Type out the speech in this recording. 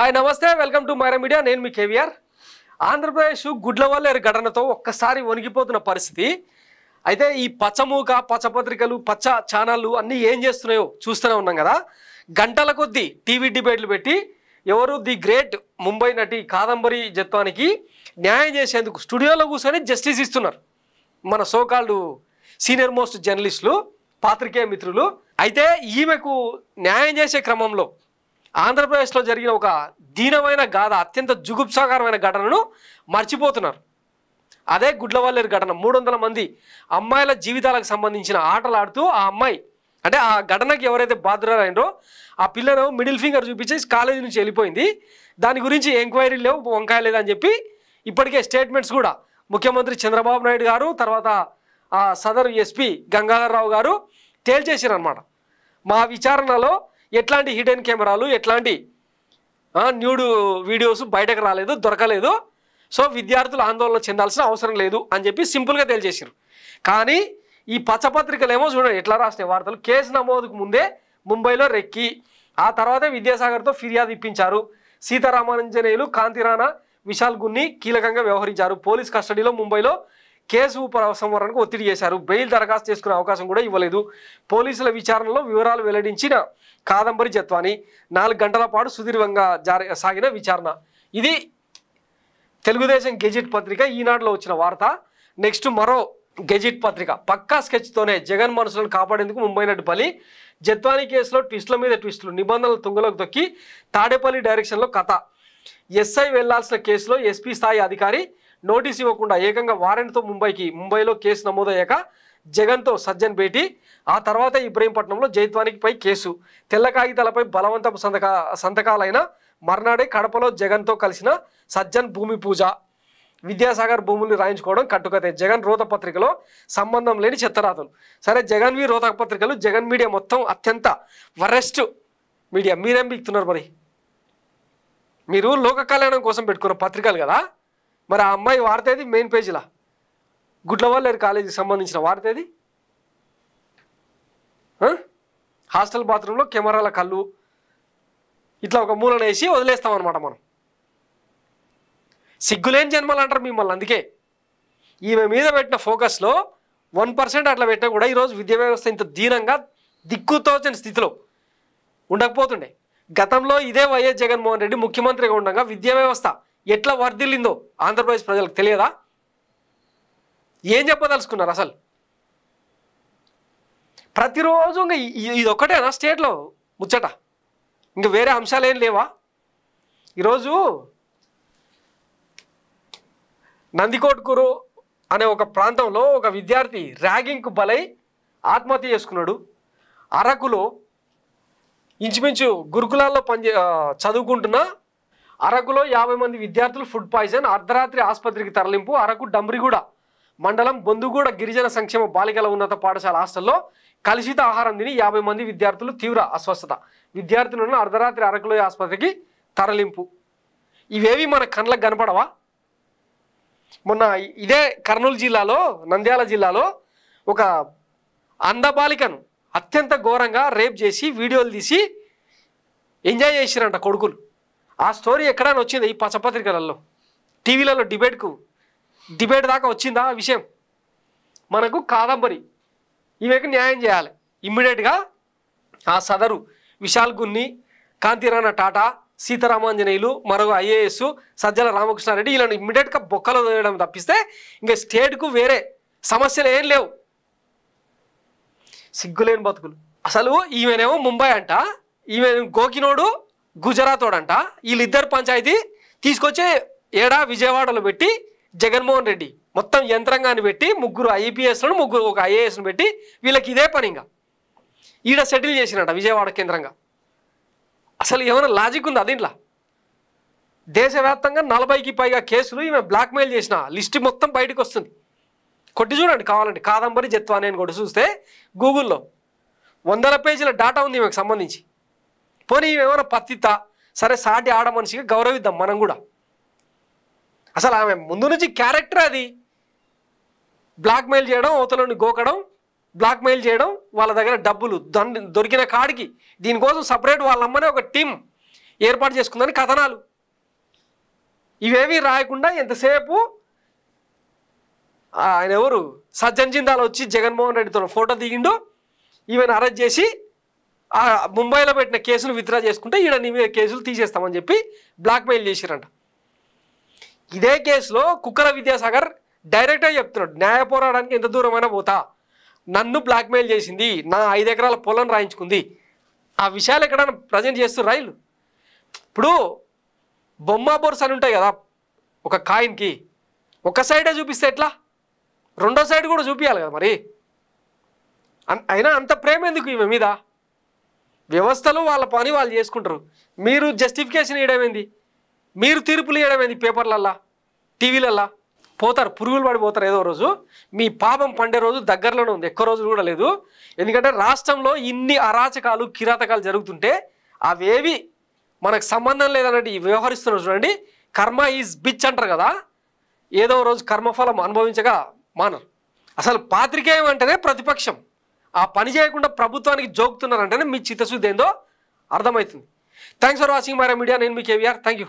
Hi నమస్తే welcome to Myra media నేను మీ కేవీఆర్ ఆంధ్రప్రదేశ్ గుడ్లవల్లేరు ఘటనతో ఒక్కసారి వణికిపోతున్న పరిస్థితి అయితే ఈ పచ్చమూక పచ్చపత్రికలు పచ్చ ఛానళ్ళు అన్నీ ఏం చేస్తున్నాయో చూస్తూనే ఉన్నాం కదా గంటల కొద్దీ టీవీ డిబేట్లు పెట్టి ఎవరు ది గ్రేట్ ముంబై నటి కాదంబరి జత్వానికి న్యాయం చేసేందుకు స్టూడియోలో కూర్చొని జస్టిస్ ఇస్తున్నారు మన సోకాల్డ్ సీనియర్ మోస్ట్ జర్నలిస్టులు పాత్రికేయ మిత్రులు అయితే ఈమెకు న్యాయం చేసే క్రమంలో ఆంధ్రప్రదేశ్లో జరిగిన ఒక దీనమైన గాథ అత్యంత జుగుప్సాకరమైన ఘటనను మర్చిపోతున్నారు అదే గుడ్లవల్లేరు ఘటన 300 మంది అమ్మాయిల జీవితాలకు సంబంధించిన ఆటలు ఆడుతూ ఆ అమ్మాయి అంటే ఆ ఘటనకి ఎవరైతే బాధ్యురారైనరో ఆ పిల్లను మిడిల్ ఫింగర్ చూపించి కాలేజీ నుంచి వెళ్ళిపోయింది దాని గురించి ఎంక్వైరీ లేవు వంకాయ లేదని చెప్పి ఇప్పటికే స్టేట్మెంట్స్ కూడా ముఖ్యమంత్రి చంద్రబాబు నాయుడు గారు తర్వాత ఆ సదరు ఎస్పీ గంగాధరరావు గారు తేల్చేసారనమాట మా విచారణలో ఎట్లాంటి హిడెన్ కెమెరాలు ఎట్లాంటి న్యూడ్ వీడియోస్ బయటకు రాలేదు దొరకలేదు సో విద్యార్థులు ఆందోళన చెందాల్సిన అవసరం లేదు అని చెప్పి సింపుల్గా తేల్చేసారు కానీ ఈ పచ్చపత్రికలు ఏమో చూడండి ఎట్లా రాసిన వార్తలు కేసు నమోదుకు ముందే ముంబైలో రెక్కి ఆ తర్వాత విద్యాసాగర్తో ఫిర్యాదు ఇప్పించారు సీతారామాంజనేయులు కాంతిరాణా విశాల్ గున్ని కీలకంగా వ్యవహరించారు పోలీస్ కస్టడీలో ముంబైలో కేసు ఉపసంహరణకు ఒత్తిడి చేశారు బెయిల్ దరఖాస్తు చేసుకునే అవకాశం కూడా ఇవ్వలేదు పోలీసుల విచారణలో వివరాలు వెల్లడించిన కాదంబరి జత్వాని 4 గంటల పాటు సుదీర్ఘంగా సాగిన విచారణ ఇది తెలుగుదేశం గెజిట్ పత్రిక ఈనాడులో వచ్చిన వార్త నెక్స్ట్ మరో గెజిట్ పత్రిక పక్కా స్కెచ్తోనే జగన్ మనసులను కాపాడేందుకు ముంబై నటి బలి జత్వాని కేసులో ట్విస్టుల మీద ట్విస్టులు నిబంధనలు తుంగలోకి తొక్కి తాడేపల్లి డైరెక్షన్లో కథ ఎస్ఐ వెళ్లాల్సిన కేసులో ఎస్పీ స్థాయి అధికారి నోటీస్ ఇవ్వకుండా ఏకంగా వారెంట్తో ముంబైలో కేసు నమోదయ్యాక జగన్తో సజ్జన్ భేటీ ఆ తర్వాత ఇబ్రహీంపట్నంలో జైత్వానికిపై కేసు తెల్ల కాగితాలపై బలవంతపు సంతకాలైన మర్నాడే కడపలో జగన్తో కలిసిన సజ్జన్ భూమి పూజ విద్యాసాగర్ భూముల్ని రాయించుకోవడం కట్టుకతే జగన్ రోత పత్రికలో సంబంధం లేని చెత్తరాతలు సరే జగన్ వి రోత పత్రికలు జగన్ మీడియా మొత్తం అత్యంత వరెస్ట్ మీడియా మీరేం బిక్తున్నారు మరి మీరు లోక కళ్యాణం కోసం పెట్టుకున్న పత్రికలు కదా మరి ఆ అమ్మాయి వార్త ఏది మెయిన్ పేజీలా గుడ్లవల్లేరు కాలేజీకి సంబంధించిన వార్త ఏది హాస్టల్ బాత్రూంలో కెమెరాల కళ్ళు ఇట్లా ఒక మూలన వేసి వదిలేస్తామన్నమాట మనం సిగ్గులేని జన్మలు అంటారు మిమ్మల్ని అందుకే ఈమె మీద పెట్టిన ఫోకస్లో 1% అట్లా పెట్టినా కూడా ఈరోజు విద్యా వ్యవస్థ ఇంత దీనంగా దిక్కుతోచని స్థితిలో ఉండకపోతుండే గతంలో ఇదే వైఎస్ జగన్మోహన్ రెడ్డి ముఖ్యమంత్రిగా ఉండగా విద్యా వ్యవస్థ ఎట్లా వర్ధిల్లిందో ఆంధ్రప్రదేశ్ ప్రజలకు తెలియదా ఏం చెప్పదలుచుకున్నారు అసలు ప్రతిరోజు ఇంకా ఇది ఒక్కటేనా స్టేట్లో ముచ్చట ఇంకా వేరే అంశాలు ఏం లేవా ఈరోజు నందికోట్కూరు అనే ఒక ప్రాంతంలో ఒక విద్యార్థి ర్యాగింగ్కు బలై ఆత్మహత్య చేసుకున్నాడు అరకులో ఇంచుమించు గురుకులాల్లో చదువుకుంటున్న అరకులో 50 మంది విద్యార్థులు ఫుడ్ పాయిజన్ అర్ధరాత్రి ఆసుపత్రికి తరలింపు అరకు డంబ్రిగూడ మండలం బొందుగూడ గిరిజన సంక్షేమ బాలికల ఉన్నత పాఠశాల హాస్టల్లో కలుషిత ఆహారం తిని 50 మంది విద్యార్థులు తీవ్ర అస్వస్థత విద్యార్థులను అర్ధరాత్రి అరకులో ఆసుపత్రికి తరలింపు ఇవేవి మన కళ్ళకు కనపడవా మొన్న ఇదే కర్నూలు జిల్లాలో నంద్యాల జిల్లాలో ఒక అందబాలికను అత్యంత ఘోరంగా రేప్ చేసి వీడియోలు తీసి ఎంజాయ్ చేసిరంట కొడుకులు ఆ స్టోరీ ఎక్కడైనా వచ్చింది ఈ పచ్చపత్రికలలో టీవీలలో డిబేట్ దాకా వచ్చిందా ఆ విషయం మనకు కాదంబరి ఈమెకు న్యాయం చేయాలి ఇమ్మీడియట్గా ఆ సదరు విశాల్ గున్ని కాంతిరాణా టాటా సీతారామాంజనేయులు మరో ఐఏఎస్ సజ్జల రామకృష్ణారెడ్డి వీళ్ళని ఇమ్మీడియట్గా బొక్కలు వేయడం తప్పిస్తే ఇంకా స్టేట్కు వేరే సమస్యలు ఏం లేవు సిగ్గులేని బతుకులు అసలు ఈమెనేమో ముంబై అంట ఈమె గోకినోడు గుజరాతోడంట వీళ్ళిద్దరు పంచాయతీ తీసుకొచ్చి ఏడా విజయవాడలో పెట్టి జగన్మోహన్ రెడ్డి మొత్తం యంత్రాంగాన్ని పెట్టి 3 ఐపీఎస్లను ఒక ఐఏఎస్ను పెట్టి వీళ్ళకి ఇదే పని ఇంకా ఈడ సెటిల్ చేసినట విజయవాడ కేంద్రంగా అసలు ఏమైనా లాజిక్ ఉందా దీంట్లో దేశవ్యాప్తంగా 40కి పైగా కేసులు ఈమె బ్లాక్మెయిల్ చేసిన లిస్ట్ మొత్తం బయటకు వస్తుంది కొట్టి చూడండి కావాలంటే కాదంబరి జత్వాని అని కూడా చూస్తే గూగుల్లో 100 పేజీల డాటా ఉంది ఈమెకు సంబంధించి పోనీ ఏమైనా పత్తిత సరే సాటి ఆడ మనిషిగా గౌరవిద్దాం మనం కూడా అసలు ఆమె ముందు నుంచి క్యారెక్టర్ అది బ్లాక్మెయిల్ చేయడం అవతలని గోకడం బ్లాక్మెయిల్ చేయడం వాళ్ళ దగ్గర డబ్బులు దొరికిన కాడికి దీనికోసం సపరేట్ వాళ్ళమ్మనే ఒక టీం ఏర్పాటు చేసుకుందని కథనాలు. ఇవేవి రాయకుండా ఎంతసేపు ఆయన ఎవరు సజ్జన్ జిందాల్ వచ్చి జగన్మోహన్ రెడ్డితో ఫోటో దిగిండు, ఈవెన్ అరెస్ట్ చేసి ముంబైలో పెట్టిన కేసును విత్డ్రా చేసుకుంటే ఈడ నీ మీద కేసులు తీసేస్తామని చెప్పి బ్లాక్మెయిల్ చేసిరంట. ఇదే కేసులో కుక్కల విద్యాసాగర్ డైరెక్ట్గా చెప్తున్నాడు, న్యాయ పోరాటానికి ఎంత దూరమైనా పోతా, నన్ను బ్లాక్మెయిల్ చేసింది, నా 5 ఎకరాల పొలం రాయించుకుంది. ఆ విషయాలు ఎక్కడైనా ప్రజెంట్ చేస్తున్నారు రైలు. ఇప్పుడు బొమ్మ బోర్స్ అని ఉంటాయి కదా, ఒక కాయిన్కి ఒక సైడే చూపిస్తే ఎట్లా, రెండో సైడ్ కూడా చూపించాలి కదా మరి. అయినా అంత ప్రేమ ఎందుకు ఈమె మీద? వ్యవస్థలు వాళ్ళ పని వాళ్ళు చేసుకుంటారు, మీరు జస్టిఫికేషన్ ఇవ్వడమేంది, మీరు తీర్పులు ఇవ్వడమేంది పేపర్లల్లా టీవీలల్లా. పోతారు, పురుగులు పడిపోతారు ఏదో రోజు. మీ పాపం పండే రోజు దగ్గరలోనే ఉంది, ఎక్కువ రోజులు కూడా లేదు. ఎందుకంటే రాష్ట్రంలో ఇన్ని అరాచకాలు కిరాతకాలు జరుగుతుంటే అవేవి మనకు సంబంధం లేదన్నట్టు వ్యవహరిస్తున్నారు చూడండి. కర్మ ఈజ్ బిచ్ అంటారు కదా, ఏదో రోజు కర్మఫలం అనుభవించగా మానరు. అసలు పాత్రికేయం అంటేనే ప్రతిపక్షం, ఆ పని చేయకుండా ప్రభుత్వానికి జోకుతున్నారంటేనే మీ చిత్తశుద్ధి ఏందో అర్థమవుతుంది. Thanks for watching my media. నేను మీ కేవీఆర్. Thank you.